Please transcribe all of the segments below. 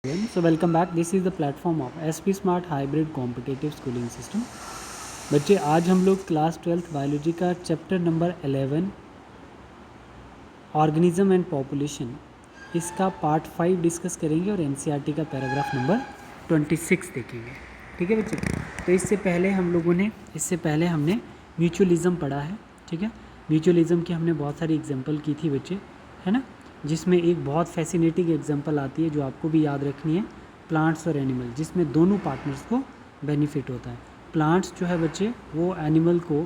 So welcome back. This is the platform of SP Smart Hybrid Competitive Schooling System. बच्चे आज हम लोग class 12th biology का chapter number 11 organism and population इसका part 5 discuss करेंगे और एनसीईआरटी का पैराग्राफ नंबर 26 देखेंगे। ठीक है बच्चे, तो इससे पहले हमने म्यूचुअलिज्म पढ़ा है। ठीक है, म्यूचुअलिज्म की हमने बहुत सारी एग्जांपल की थी बच्चे, है ना, जिसमें एक बहुत फैसिनेटिंग एग्जांपल आती है जो आपको भी याद रखनी है, प्लांट्स और एनिमल, जिसमें दोनों पार्टनर्स को बेनिफिट होता है। प्लांट्स जो है बच्चे वो एनिमल को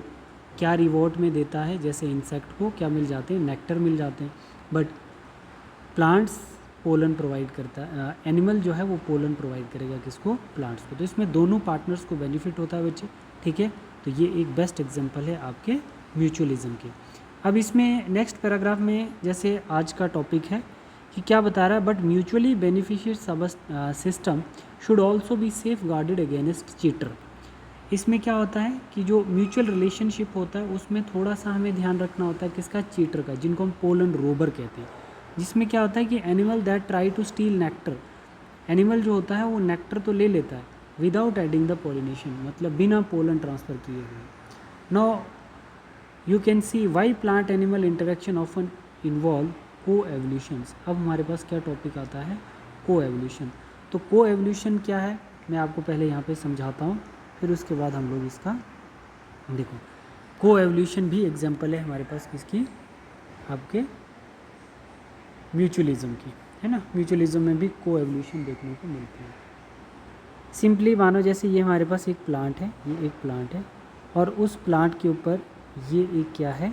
क्या रिवॉर्ड में देता है, जैसे इंसेक्ट को क्या मिल जाते हैं, नेक्टर मिल जाते हैं, बट प्लांट्स पोलन प्रोवाइड करता है, एनिमल जो है वो पोलन प्रोवाइड करेगा किसको, प्लांट्स को। तो इसमें दोनों पार्टनर्स को बेनिफिट होता है बच्चे। ठीक है, तो ये एक बेस्ट एग्जांपल है आपके म्यूचुअलिज्म के। अब इसमें नेक्स्ट पैराग्राफ में जैसे आज का टॉपिक है कि क्या बता रहा है, but mutually beneficial system should also be safe guarded against cheater. इसमें क्या होता है कि जो म्यूचुअल रिलेशनशिप होता है उसमें थोड़ा सा हमें ध्यान रखना होता है किसका, चीटर का, जिनको हम पोलन रोबर कहते हैं। जिसमें क्या होता है कि animal that try to steal nectar, animal जो होता है वो नेक्टर तो ले लेता है विदाउट एडिंग द पोलिनेशन, मतलब बिना पोलन ट्रांसफ़र किए हुए। No you can see why plant animal interaction often involve co evolutions. अब हमारे पास क्या टॉपिक आता है, को एवोल्यूशन। तो को एवोल्यूशन क्या है मैं आपको पहले यहाँ पे समझाता हूँ, फिर उसके बाद हम लोग इसका देखो। को एवोल्यूशन भी एग्जांपल है हमारे पास किसकी, आपके म्यूचुअलिज्म की, है ना। म्यूचुअलिज्म में भी को एवोल्यूशन देखने को मिलती है। सिंपली मानो जैसे ये हमारे पास एक प्लांट है, ये एक प्लांट है और उस प्लांट के ऊपर ये एक क्या है,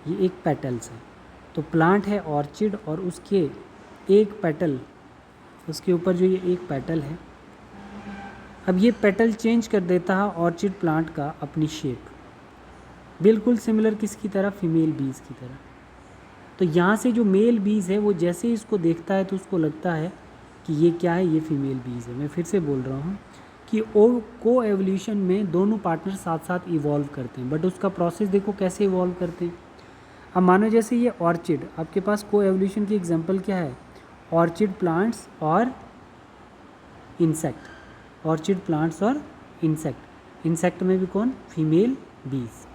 ये एक पेटल्स है। तो प्लांट है ऑर्चिड और उसके एक पेटल, उसके ऊपर जो ये एक पेटल है, अब ये पेटल चेंज कर देता है ऑर्चिड प्लांट का अपनी शेप, बिल्कुल सिमिलर किसकी तरह, फीमेल बीज की तरह। तो यहाँ से जो मेल बीज है वो जैसे ही इसको देखता है तो उसको लगता है कि ये क्या है, ये फीमेल बीज है। मैं फिर से बोल रहा हूँ कि को एवोल्यूशन में दोनों पार्टनर साथ साथ इवॉल्व करते हैं, बट उसका प्रोसेस देखो कैसे इवॉल्व करते हैं। अब मानो जैसे ये ऑर्चिड, आपके पास को एवोल्यूशन की एग्जांपल क्या है, ऑर्चिड प्लांट्स और इंसेक्ट, ऑर्चिड प्लांट्स और इंसेक्ट, इंसेक्ट में भी कौन, फीमेल बीज।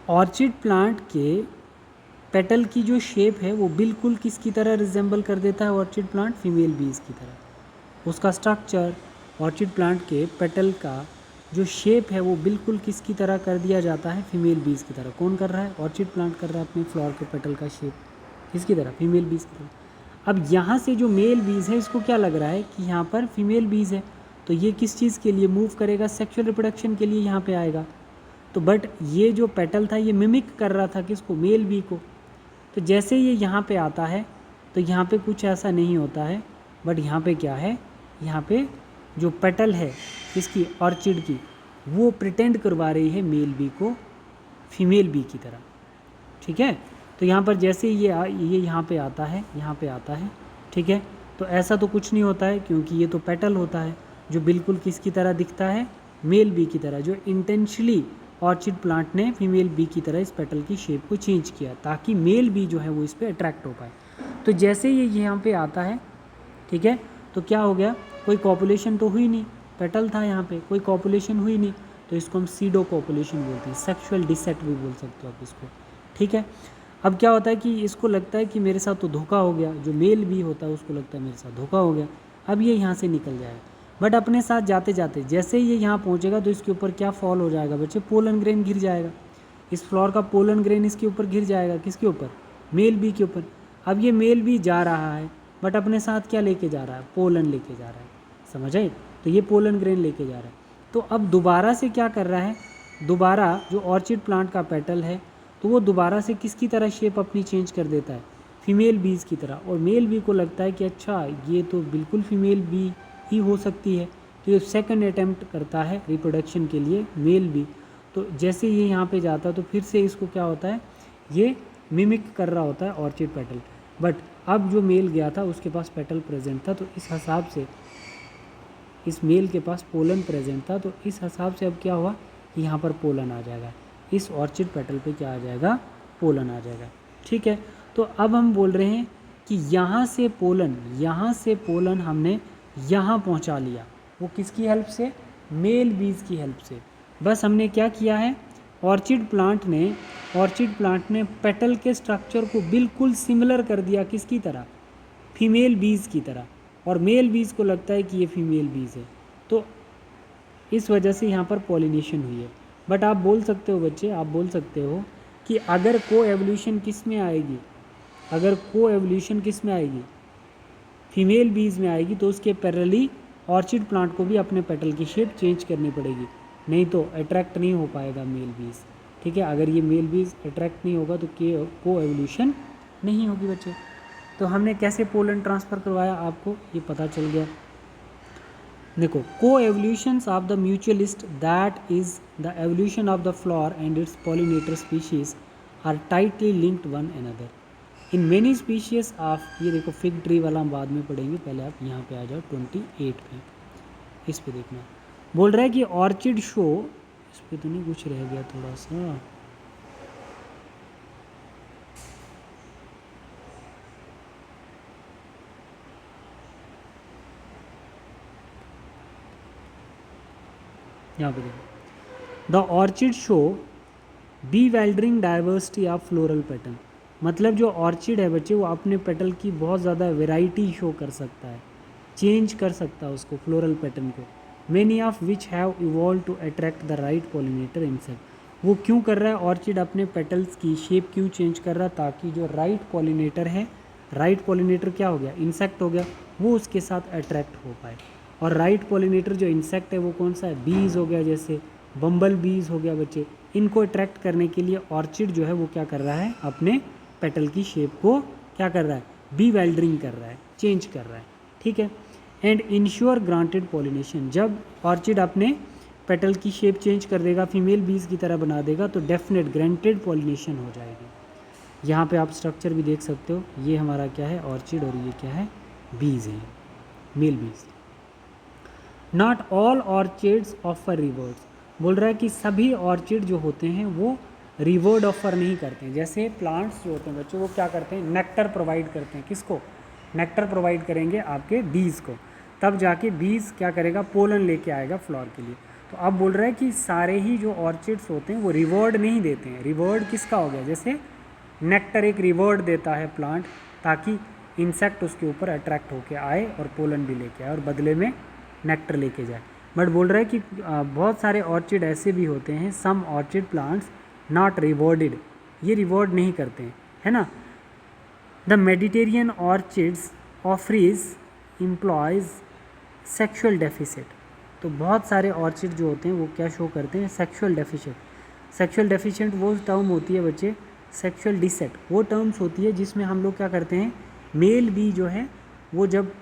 ऑर्चिड प्लांट के पेटल की जो शेप है वो बिल्कुल किसकी तरह रिजेंबल कर देता है ऑर्चिड प्लांट, फीमेल बीज की तरह। उसका स्ट्रक्चर, ऑर्चिड प्लांट के पेटल का जो शेप है वो बिल्कुल किसकी तरह कर दिया जाता है, फीमेल बीज की तरह। कौन कर रहा है, ऑर्चिड प्लांट कर रहा है अपने फ्लावर के पेटल का शेप किसकी तरह, फीमेल बीज की तरह। अब यहाँ से जो मेल बीज है इसको क्या लग रहा है कि यहाँ पर फीमेल बीज है, तो ये किस चीज़ के लिए मूव करेगा, सेक्सुअल रिप्रोडक्शन के लिए यहाँ पे आएगा। तो बट ये जो पेटल था ये मिमिक कर रहा था किसको, मेल बी को। तो जैसे ये यहाँ पे आता है तो यहाँ पे कुछ ऐसा नहीं होता है, बट यहाँ पे क्या है, यहाँ पे जो पेटल है किसकी, ऑर्चिड की, वो प्रिटेंड करवा रही है मेल बी को फीमेल बी की तरह। ठीक है, तो यहाँ पर जैसे ये यहाँ पे आता है, यहाँ पे आता है, ठीक है, तो ऐसा तो कुछ नहीं होता है क्योंकि ये तो पेटल होता है जो बिल्कुल किसकी तरह दिखता है, मेल बी की तरह, जो इंटेंशनली ऑर्चिड प्लांट ने फीमेल बी की तरह इस पेटल की शेप को चेंज किया ताकि मेल बी जो है वो इस पर अट्रैक्ट हो पाए। तो जैसे ये यहाँ पे आता है, ठीक है, तो क्या हो गया, कोई कॉपुलेशन तो हुई नहीं, पेटल था यहाँ पे, कोई कॉपुलेशन हुई नहीं, तो इसको हम सीडो कॉपुलेशन बोलते हैं, सेक्सुअल डिसेट भी बोल सकते हो आप इसको। ठीक है, अब क्या होता है कि इसको लगता है कि मेरे साथ तो धोखा हो गया, जो मेल बी होता है उसको लगता है मेरे साथ धोखा हो गया, अब ये यहाँ से निकल जाएगा। बट अपने साथ जाते जाते जैसे ये यहाँ पहुँचेगा तो इसके ऊपर क्या फॉल हो जाएगा बच्चे, पोलन ग्रेन गिर जाएगा, इस फ्लावर का पोलन ग्रेन इसके ऊपर गिर जाएगा, किसके ऊपर, मेल बी के ऊपर। अब ये मेल बी जा रहा है बट अपने साथ क्या लेके जा रहा है, पोलन लेके जा रहा है, समझ आए, तो ये पोलन ग्रेन लेके जा रहा है। तो अब दोबारा से क्या कर रहा है, दोबारा जो ऑर्चिड प्लांट का पेटल है तो वो दोबारा से किसकी तरह शेप अपनी चेंज कर देता है, फीमेल बीज की तरह। और मेल बी को लगता है कि अच्छा ये तो बिल्कुल फीमेल बी ही हो सकती है, तो ये सेकंड अटेम्प्ट करता है रिप्रोडक्शन के लिए मेल बी। तो जैसे ये यहाँ पे जाता है तो फिर से इसको क्या होता है, ये मिमिक कर रहा होता है ऑर्चिड पेटल, बट अब जो मेल गया था उसके पास पेटल प्रेजेंट था, तो इस हिसाब से इस मेल के पास पोलन प्रेजेंट था, तो इस हिसाब से अब क्या हुआ, यहाँ पर पोलन आ जाएगा, इस ऑर्चिड पेटल पे क्या आ जाएगा, पोलन आ जाएगा। ठीक है, तो अब हम बोल रहे हैं कि यहाँ से पोलन हमने यहाँ पहुँचा लिया, वो किसकी हेल्प से? मेल बीज की हेल्प से। बस हमने क्या किया है, ऑर्चिड प्लांट ने पेटल के स्ट्रक्चर को बिल्कुल सिमिलर कर दिया, किसकी तरह? फीमेल बीज की तरह। और मेल बीज को लगता है कि ये फीमेल बीज है, तो इस वजह से यहाँ पर पॉलिनेशन हुई है। बट आप बोल सकते हो बच्चे, आप बोल सकते हो कि अगर को एवोल्यूशन किस में आएगी, फीमेल बीज में आएगी, तो उसके पैरेलली ऑर्चिड प्लांट को भी अपने पेटल की शेप चेंज करनी पड़ेगी, नहीं तो अट्रैक्ट नहीं हो पाएगा मेल बीज। ठीक है, अगर ये मेल बीज अट्रैक्ट नहीं होगा तो को एवोल्यूशन नहीं होगी बच्चे। तो हमने कैसे पोलन ट्रांसफ़र करवाया, आपको ये पता चल गया। देखो, coevolutions of the mutualist, that is the evolution of the flower and its pollinator species are tightly linked one another in many species of, ये देखो फिग ट्री वाला हम बाद में पढ़ेंगे, पहले आप यहाँ पे आ जाओ 28 पे, इस पे देखना। बोल रहा है कि ऑर्चिड शो, इस पे तो नहीं कुछ रह गया थोड़ा सा, यहाँ पे देखो, the orchid show bewildering diversity of floral pattern. मतलब जो ऑर्चिड है बच्चे, वो अपने पेटल की बहुत ज़्यादा वेराइटी शो कर सकता है, चेंज कर सकता है उसको, फ्लोरल पैटर्न को। Many of which have evolve to attract the right pollinator insect. वो क्यों कर रहा है ऑर्चिड, अपने पेटल्स की शेप क्यों चेंज कर रहा है? ताकि जो राइट पॉलिनेटर है, राइट पॉलिनेटर क्या हो गया? इंसेक्ट हो गया, वो उसके साथ अट्रैक्ट हो पाए। और राइट पॉलिनेटर जो इंसेक्ट है वो कौन सा है? बीज हो गया, जैसे बम्बल बीज हो गया बच्चे। इनको अट्रैक्ट करने के लिए ऑर्चिड जो है वो क्या कर रहा है? अपने पेटल की शेप को क्या कर रहा है? बीवेल्डरिंग कर रहा है, चेंज कर रहा है। ठीक है, एंड इंश्योर ग्रांटेड पॉलिनेशन। जब ऑर्चिड अपने पेटल की शेप चेंज कर देगा, फीमेल बीज की तरह बना देगा, तो डेफिनेट ग्रांटेड पॉलिनेशन हो जाएगी। यहाँ पे आप स्ट्रक्चर भी देख सकते हो, ये हमारा क्या है? ऑर्चिड, और ये क्या है? बीज है, मेल बीज। Not all orchids offer rewards. बोल रहा है कि सभी ऑर्चिड जो होते हैं वो रिवॉर्ड ऑफर नहीं करते हैं। जैसे प्लांट्स जो होते हैं बच्चों, वो क्या करते हैं? नेक्टर प्रोवाइड करते हैं। किसको? नेक्टर प्रोवाइड करेंगे आपके बीज को, तब जाके बीज क्या करेगा? पोलन लेके आएगा फ्लावर के लिए। तो अब बोल रहा है कि सारे ही जो ऑर्चिड्स होते हैं वो रिवॉर्ड नहीं देते हैं। रिवॉर्ड किसका हो गया? जैसे नेक्टर एक रिवॉर्ड देता है प्लांट, ताकि इंसेक्ट उसके ऊपर अट्रैक्ट होके आए और पोलन भी लेके आए और बदले में नेक्टर लेके जाए। बट बोल रहा है कि बहुत सारे ऑर्चिड ऐसे भी होते हैं, some orchid plants not rewarded, ये रिवॉर्ड नहीं करते हैं, है ना। The Mediterranean orchids Ophrys employs sexual deficit. तो बहुत सारे ऑर्चिड जो होते हैं वो क्या शो करते हैं? Sexual deficit. सेक्शुअल डेफिशिएंट वो टर्म होती है बच्चे, सेक्शुअल डिसेट वो टर्म्स होती है जिसमें हम लोग क्या करते हैं? मेल बी जो है वो जब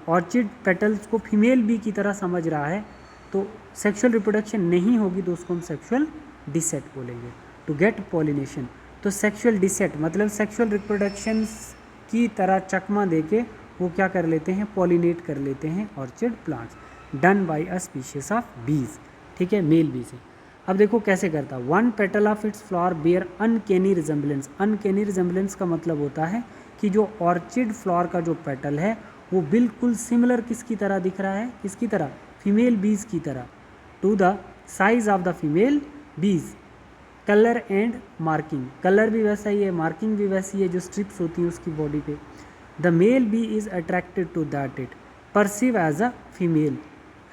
ऑर्चिड पेटल्स को फीमेल बी की तरह समझ रहा है, तो सेक्शुअल रिप्रोडक्शन नहीं होगी, तो उसको हम सेक्शुअल डिसेट बोलेंगे, टू गेट पॉलिनेशन। तो सेक्शुअल डिसेट मतलब सेक्शुअल रिप्रोडक्शन की तरह चकमा देके वो क्या कर लेते हैं? पॉलिनेट कर लेते हैं orchid plants, done by a species of बीज। ठीक है, मेल बी से। अब देखो कैसे करता है। One petal of its flower bear uncanny resemblance. Uncanny resemblance का मतलब होता है कि जो ऑर्चिड फ्लावर का जो पेटल है वो बिल्कुल सिमिलर किसकी तरह दिख रहा है? किसकी तरह? फीमेल बीज की तरह, to the size of the female bee. Colour and marking, colour भी वैसा ही है, मार्किंग भी वैसी है, जो स्ट्रिप्स होती हैं उसकी बॉडी पे। The male bee is attracted to that it perceive as a female,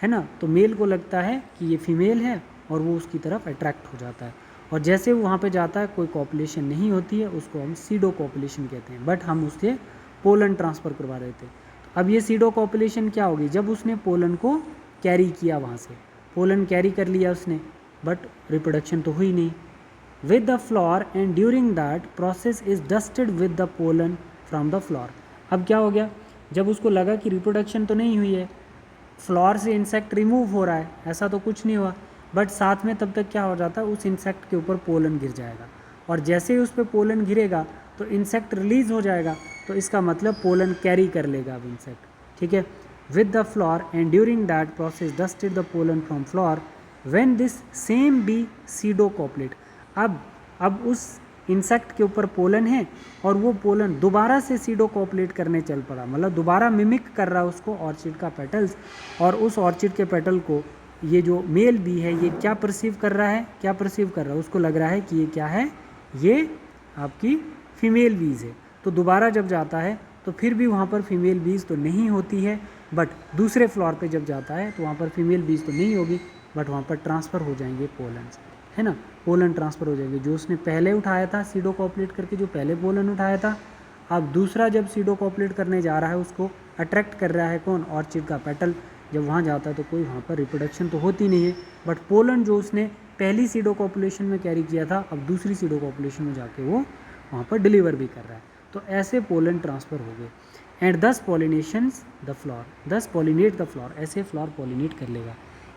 है ना। तो मेल को लगता है कि ये फीमेल है और वो उसकी तरफ अट्रैक्ट हो जाता है। और जैसे वो वहाँ पे जाता है, कोई कॉपुलेशन नहीं होती है, उसको हम सीडो कॉपुलेशन कहते हैं। बट हम उससे पोलन ट्रांसफ़र करवा रहे थे। अब ये सीडो कॉपुलेशन क्या होगी? जब उसने पोलन को कैरी किया, वहाँ से पोलन कैरी कर लिया उसने, बट रिप्रोडक्शन तो हुई नहीं with the flower, and during that process is dusted with the pollen from the flower. अब क्या हो गया? जब उसको लगा कि रिप्रोडक्शन तो नहीं हुई है, फ्लावर से इंसेक्ट रिमूव हो रहा है, ऐसा तो कुछ नहीं हुआ, बट साथ में तब तक क्या हो जाता है? उस इंसेक्ट के ऊपर पोलन गिर जाएगा, और जैसे ही उस पर पोलन गिरेगा तो इंसेक्ट रिलीज हो जाएगा, तो इसका मतलब पोलन कैरी कर लेगा अब इंसेक्ट। ठीक है, with the flower, and during that process dusted the pollen from flower, when this same bee pseudo copulate. अब उस इंसेक्ट के ऊपर पोलन है और वो पोलन दोबारा से सीडो कॉपलेट करने चल पड़ा, मतलब दोबारा मिमिक कर रहा है उसको ऑर्चिड का पेटल्स, और उस ऑर्चिड के पेटल को ये जो मेल बी है ये क्या परसीव कर रहा है, क्या परसीव कर रहा है, उसको लग रहा है कि ये क्या है, ये आपकी फीमेल बीज है। तो दोबारा जब जाता है तो फिर भी वहाँ पर फीमेल बीज तो नहीं होती है, बट दूसरे फ्लोर पे जब जाता है तो वहाँ पर फीमेल बीज तो नहीं होगी, बट वहाँ पर ट्रांसफ़र हो जाएंगे पोलन्स, है ना, पोलन ट्रांसफ़र हो जाएंगे। जो उसने पहले उठाया था सीडो कॉपलेट करके, जो पहले पोलन उठाया था, अब दूसरा जब सीडो कॉपलेट करने जा रहा है उसको अट्रैक्ट कर रहा है कौन, ऑर्चिड का पेटल। जब वहाँ जाता है तो कोई वहाँ पर रिप्रोडक्शन तो होती नहीं है, बट पोलन जो उसने पहली सीडो कॉपुलेशन में कैरी किया था अब दूसरी सीडो कॉपुलेशन में जाके वो वहाँ पर डिलीवर भी कर रहा है। तो ऐसे पोलन ट्रांसफ़र हो गए, and thus pollinations the flower, thus pollinate the flower, ऐसे फ्लावर पॉलिनेट कर लेगा।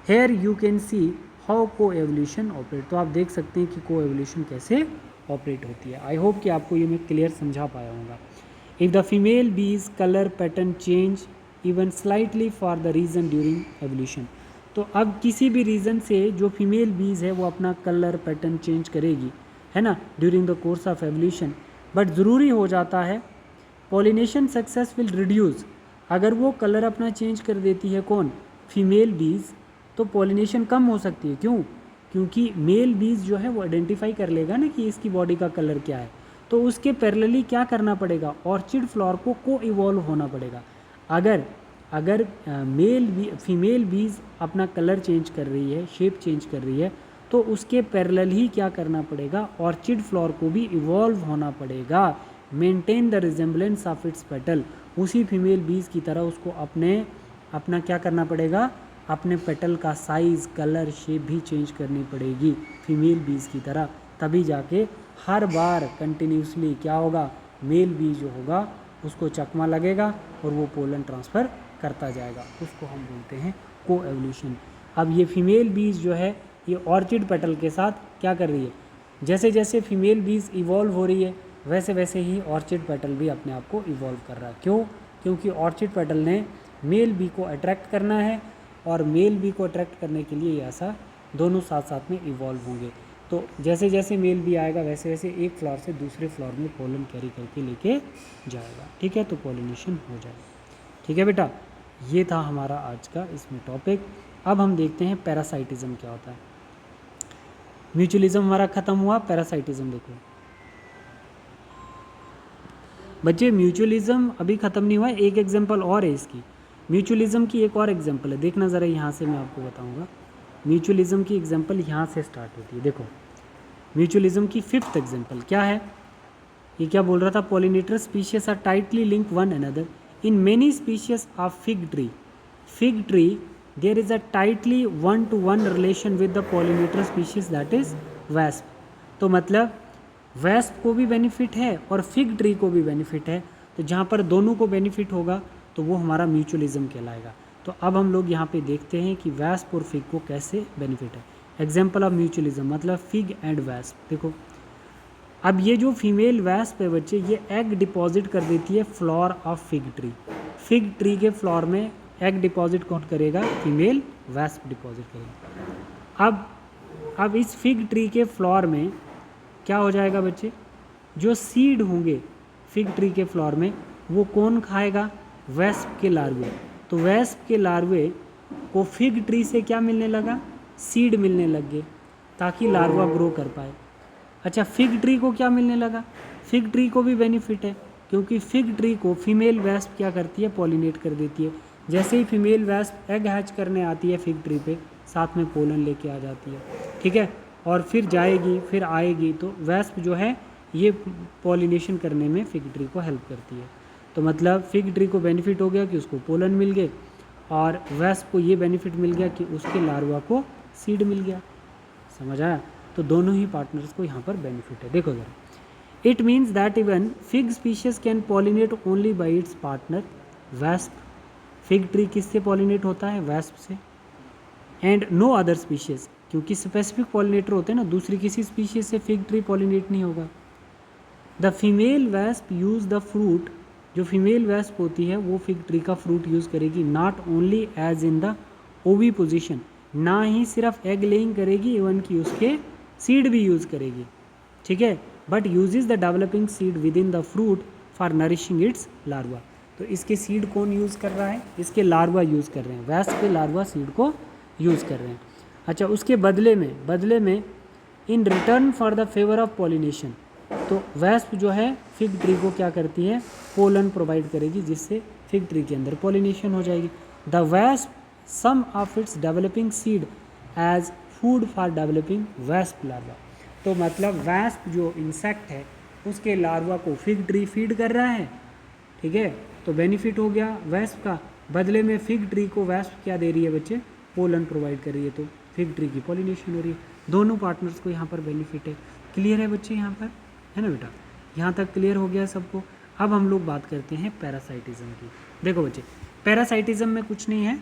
Here you can see how co evolution operate, तो आप देख सकते हैं कि को एवोल्यूशन कैसे ऑपरेट होती है। आई होप कि आपको ये मैं क्लियर समझा पाया होगा। If the female bee colour pattern change even slightly for the reason during evolution, तो अब किसी भी रीज़न से जो फीमेल बीज है वो अपना कलर पैटर्न चेंज करेगी, है ना, during the course of evolution, but ज़रूरी हो जाता है पॉलिनेशन सक्सेस विल रिड्यूस, अगर वो कलर अपना चेंज कर देती है कौन, फीमेल बीज, तो पॉलिनेशन कम हो सकती है। क्यों, क्योंकि मेल बीज जो है वो आइडेंटिफाई कर लेगा ना कि इसकी बॉडी का कलर क्या है, तो उसके पैरेलली क्या करना पड़ेगा, ऑर्चिड फ्लावर को इवॉल्व होना पड़ेगा। अगर फीमेल बीज अपना कलर चेंज कर रही है, शेप चेंज कर रही है, तो उसके पैरेलल ही क्या करना पड़ेगा, ऑर्चिड फ्लावर को भी इवॉल्व होना पड़ेगा, maintain the resemblance of its petal, उसी फीमेल बीज की तरह उसको अपना क्या करना पड़ेगा, अपने पेटल का साइज़, कलर, शेप भी चेंज करनी पड़ेगी फीमेल बीज की तरह, तभी जाके हर बार कंटिन्यूसली क्या होगा, मेल बीज जो होगा उसको चकमा लगेगा और वो पोलन ट्रांसफ़र करता जाएगा, उसको हम बोलते हैं को एवोल्यूशन। अब ये फीमेल बीज जो है ये ऑर्चिड पेटल के साथ क्या कर रही है, जैसे जैसे फीमेल बीज इवॉल्व हो रही है वैसे वैसे ही ऑर्चिड पेटल भी अपने आप को इवॉल्व कर रहा है। क्यों, क्योंकि ऑर्चिड पेटल ने मेल बी को अट्रैक्ट करना है, और मेल बी को अट्रैक्ट करने के लिए ऐसा दोनों साथ साथ में इवॉल्व होंगे। तो जैसे जैसे मेल बी आएगा वैसे वैसे एक फ्लावर से दूसरे फ्लावर में पोलन कैरी करके लेके जाएगा, ठीक है, तो पोलिनेशन हो जाएगा। ठीक है बेटा, ये था हमारा आज का इसमें टॉपिक। अब हम देखते हैं पैरासाइटिज्म क्या होता है। म्यूचुअलिज्म हमारा ख़त्म हुआ, पैरासाइटिज्म देखो बच्चे, म्यूचुअलिज्म अभी ख़त्म नहीं हुआ, एक एग्जांपल और है इसकी, म्यूचुअलिज्म की एक और एग्जांपल है, देखना ज़रा, यहाँ से मैं आपको बताऊँगा। म्यूचुअलिज्म की एग्जांपल यहाँ से स्टार्ट होती है। देखो म्यूचुअलिज्म की फिफ्थ एग्जांपल क्या है, ये क्या बोल रहा था, pollinator species are tightly link one another in many species of fig tree there is a tightly 1-to-1 relation with the pollinator species that is wasp. तो मतलब वेस्प को भी बेनिफिट है और फिग ट्री को भी बेनिफिट है, तो जहाँ पर दोनों को बेनिफिट होगा तो वो हमारा म्यूचुअलिज्म कहलाएगा। तो अब हम लोग यहाँ पे देखते हैं कि वेस्प और फिग को कैसे बेनिफिट है। एग्जाम्पल ऑफ म्यूचुअलिज्म मतलब फिग एंड वेस्प। देखो अब ये जो फीमेल वेस्प है बच्चे, ये एग डिपॉजिट कर देती है फ्लावर ऑफ फिग ट्री के फ्लावर में एग डिपॉजिट कौन करेगा, फीमेल वेस्प डिपॉजिट करेगा। अब इस फिग ट्री के फ्लावर में क्या हो जाएगा बच्चे, जो सीड होंगे फिग ट्री के फ्लावर में वो कौन खाएगा, वेस्प के लार्वे। तो वेस्प के लार्वे को फिग ट्री से क्या मिलने लगा, सीड मिलने लग गए ताकि लार्वा ग्रो कर पाए। अच्छा, फिग ट्री को क्या मिलने लगा, फिग ट्री को भी बेनिफिट है क्योंकि फिग ट्री को फीमेल वेस्प क्या करती है, पॉलिनेट कर देती है। जैसे ही फीमेल वेस्प एग हैच करने आती है फिग ट्री पे, साथ में पोलन लेके आ जाती है, ठीक है, और फिर जाएगी फिर आएगी, तो वेस्प जो है ये पॉलिनेशन करने में फिग ट्री को हेल्प करती है। तो मतलब फिग ट्री को बेनिफिट हो गया कि उसको पोलन मिल गए, और वेस्प को ये बेनिफिट मिल गया कि उसके लार्वा को सीड मिल गया। समझ आया, तो दोनों ही पार्टनर्स को यहाँ पर बेनिफिट है। देखो जरा, it means that even fig species can pollinate only by its partner wasp. Fig tree किससे पॉलिनेट होता है, वेस्प से, एंड नो अदर स्पीशीज, क्योंकि स्पेसिफिक पॉलिनेटर होते हैं ना, दूसरी किसी स्पीशीज से फिग ट्री पॉलिनेट नहीं होगा। The female wasp use the fruit, जो फीमेल वेस्प होती है वो फिग ट्री का फ्रूट यूज़ करेगी, not only as in the oviposition, ना ही सिर्फ एग लेइंग करेगी, इवन कि उसके सीड भी यूज़ करेगी, ठीक है। But uses the developing seed with in the fruit for nourishing it's larva. तो इसके सीड कौन यूज़ कर रहा है? इसके लार्वा यूज़ कर रहे हैं, वैस्प के लार्वा सीड को यूज़ कर रहे हैं। अच्छा, उसके बदले में in return for the favour of pollination, तो वैस्प जो है फिग ट्री को क्या करती है? पोलन प्रोवाइड करेगी, जिससे फिग ट्री के अंदर पॉलिनेशन हो जाएगी। The wasp some of its developing seed as food for developing wasp larva. तो मतलब वैस्प जो इंसेक्ट है उसके लार्वा को फिग ट्री फीड कर रहा है, ठीक है, तो बेनिफिट हो गया वैस्प का। बदले में फिग ट्री को वैस्प क्या दे रही है बच्चे? पोलन प्रोवाइड कर रही है, तो फिग ट्री की पॉलिनेशन हो रही है। दोनों पार्टनर्स को यहाँ पर बेनिफिट है। क्लियर है बच्चे यहाँ पर? है ना बेटा? यहाँ तक क्लियर हो गया सबको। अब हम लोग बात करते हैं पैरासाइटिज्म की। देखो बच्चे, पैरासाइटिज्म में कुछ नहीं है।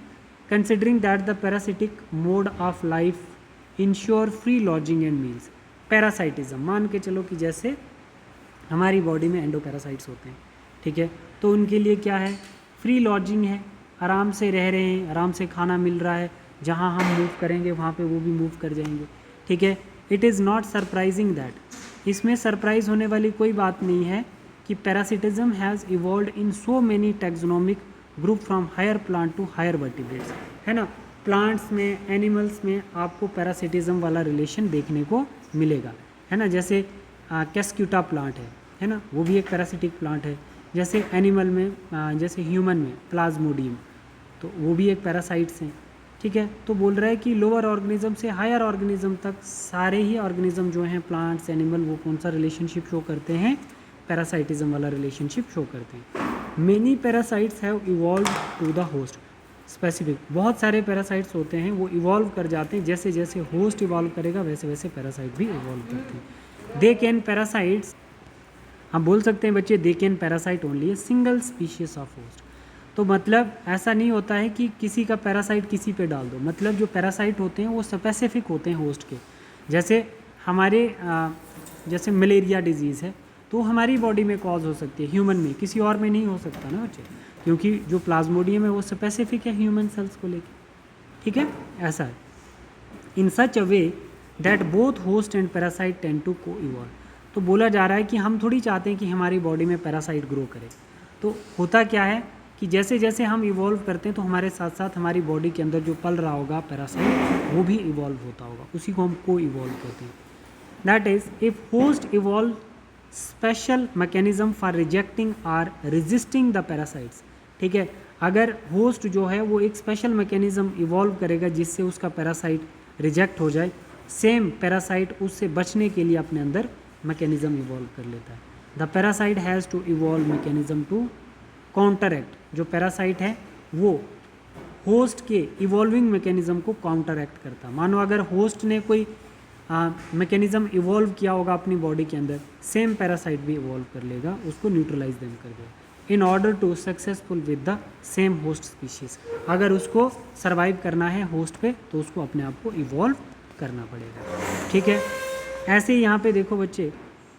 Considering that the parasitic mode of life ensure free lodging and meals. Parasitism मान के चलो कि जैसे हमारी बॉडी में एंडोपैरासाइट्स होते हैं, ठीक है, तो उनके लिए क्या है? फ्री लॉजिंग है, आराम से रह रहे हैं, आराम से खाना मिल रहा है, जहाँ हम मूव करेंगे वहाँ पे वो भी मूव कर जाएंगे, ठीक है। It is not surprising that, इसमें सरप्राइज होने वाली कोई बात नहीं है कि parasitism has evolved in so many taxonomic group from higher plant to higher vertebrates, है ना। प्लांट्स में, एनिमल्स में आपको पैरासिटिज्म वाला रिलेशन देखने को मिलेगा, है ना। जैसे कैस्क्यूटा प्लांट है ना, वो भी एक पैरासिटिक प्लांट है। जैसे एनिमल में जैसे ह्यूमन में प्लाज्मोडियम, तो वो भी एक पैरासाइट्स हैं, ठीक है। तो बोल रहा है कि लोअर ऑर्गेनिज्म से हायर ऑर्गेनिज्म तक सारे ही ऑर्गेनिज्म जो हैं, प्लांट्स, एनिमल, वो कौन सा रिलेशनशिप शो करते हैं? पैरासाइटिज्म वाला रिलेशनशिप शो करते हैं। Many parasites have evolve to the host specific, बहुत सारे पैरासाइट्स होते हैं वो इवॉल्व कर जाते हैं, जैसे जैसे होस्ट इवॉल्व करेगा वैसे वैसे पैरासाइट भी इवॉल्व करते हैं। दे कैन पैरासाइट्स, हम बोल सकते हैं बच्चे, they can parasite only a single species of host. तो मतलब ऐसा नहीं होता है कि किसी का पैरासाइट किसी पे डाल दो, मतलब जो पैरासाइट होते हैं वो स्पेसिफिक होते हैं होस्ट के। जैसे हमारे जैसे मलेरिया डिजीज़ है तो हमारी बॉडी में कॉज हो सकती है, ह्यूमन में, किसी और में नहीं हो सकता ना बच्चे, क्योंकि जो प्लाज्मोडियम है वो स्पेसिफिक है ह्यूमन सेल्स को लेके, ठीक है, ऐसा है। In such a way that both host and parasite tend to coevolve. तो बोला जा रहा है कि हम थोड़ी चाहते हैं कि हमारी बॉडी में पैरासाइट ग्रो करे, तो होता क्या है कि जैसे जैसे हम इवॉल्व करते हैं तो हमारे साथ साथ हमारी बॉडी के अंदर जो पल रहा होगा पैरासाइट वो भी इवॉल्व होता होगा, उसी को हम को इवॉल्व कहते हैं। That is if host evolve special mechanism for rejecting or resisting the parasites, ठीक है, अगर होस्ट जो है वो एक स्पेशल मैकेनिज्म इवॉल्व करेगा जिससे उसका पैरासाइट रिजेक्ट हो जाए, सेम पैरासाइट उससे बचने के लिए अपने अंदर मैकेनिज्म इवॉल्व कर लेता है। The parasite has to evolve mechanism to counteract, जो पैरासाइट है वो होस्ट के इवॉल्विंग मैकेनिज्म को काउंटरएक्ट करता है। मानो अगर होस्ट ने कोई मैकेनिज्म इवॉल्व किया होगा अपनी बॉडी के अंदर, सेम पैरासाइट भी इवॉल्व कर लेगा, उसको न्यूट्रलाइज देम कर देगा in order to successful with the same host species. अगर उसको सर्वाइव करना है होस्ट पे तो उसको अपने आप को इवॉल्व करना पड़ेगा, ठीक है। ऐसे ही यहाँ पे देखो बच्चे,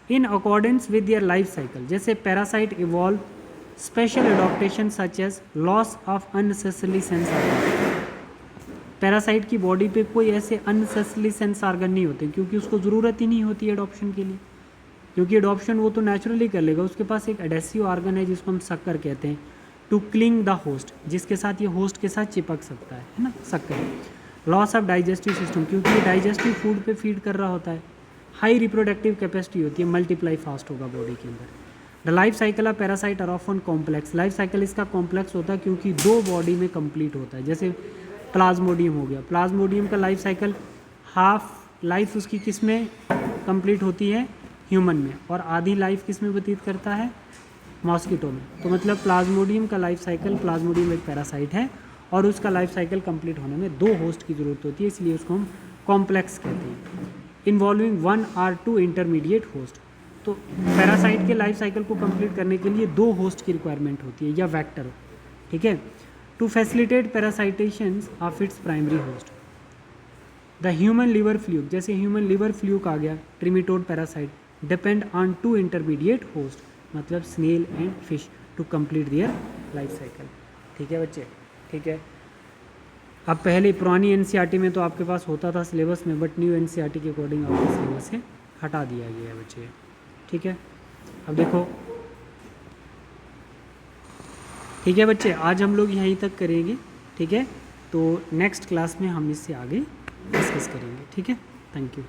in accordance with their life cycle, जैसे parasite evolve special adaptation such as loss of unnecessary sense organ. Parasite की बॉडी पे कोई ऐसे अननेसेसरी सेंस ऑर्गन नहीं होते क्योंकि उसको ज़रूरत ही नहीं होती एडॉप्शन के लिए, क्योंकि एडॉप्शन वो तो नेचुरली कर लेगा। उसके पास एक एडेसिव ऑर्गन है जिसको हम सक्कर कहते हैं, टू क्लिंग द होस्ट, जिसके साथ ये होस्ट के साथ चिपक सकता है ना, सक्कर। लॉस ऑफ डाइजेस्टिव सिस्टम, क्योंकि ये डाइजेस्टिव फूड पे फीड कर रहा होता है। हाई रिप्रोडक्टिव कैपेसिटी होती है, मल्टीप्लाई फास्ट होगा बॉडी के अंदर। The life cycle of parasite are often complex, life cycle इसका कॉम्प्लेक्स होता है क्योंकि दो बॉडी में कंप्लीट होता है। जैसे प्लाज्मोडियम हो गया, प्लाज्मोडियम का लाइफ साइकिल हाफ लाइफ उसकी किस में कंप्लीट होती है? ह्यूमन में, और आधी लाइफ किस में व्यतीत करता है? मॉस्किटो में। तो मतलब प्लाज्मोडियम का लाइफ साइकिल, प्लाज्मोडियम एक पैरासाइट है और उसका लाइफ साइकिल कंप्लीट होने में दो होस्ट की ज़रूरत होती है, इसलिए उसको हम कॉम्प्लेक्स कहते हैं। इन्वॉल्विंग 1 or 2 इंटरमीडिएट होस्ट, तो पैरासाइट के लाइफ साइकिल को कंप्लीट करने के लिए दो होस्ट की रिक्वायरमेंट होती है या वेक्टर, ठीक है। To facilitate parasitations of its primary host, the human liver fluke, जैसे ह्यूमन लिवर फ्लूक आ गया, trematode parasite, depend on 2 intermediate host, मतलब snail and fish, to complete their life cycle, ठीक है बच्चे, ठीक है। अब पहले पुरानी एनसीईआरटी में तो आपके पास होता था सिलेबस में, बट न्यू एनसीईआरटी के अकॉर्डिंग आपके सिलेबस से हटा दिया गया है बच्चे, ठीक है, अब देखो, ठीक है बच्चे, आज हम लोग यहीं तक करेंगे, ठीक है, तो नेक्स्ट क्लास में हम इससे आगे डिस्कस करेंगे, ठीक है। Thank you.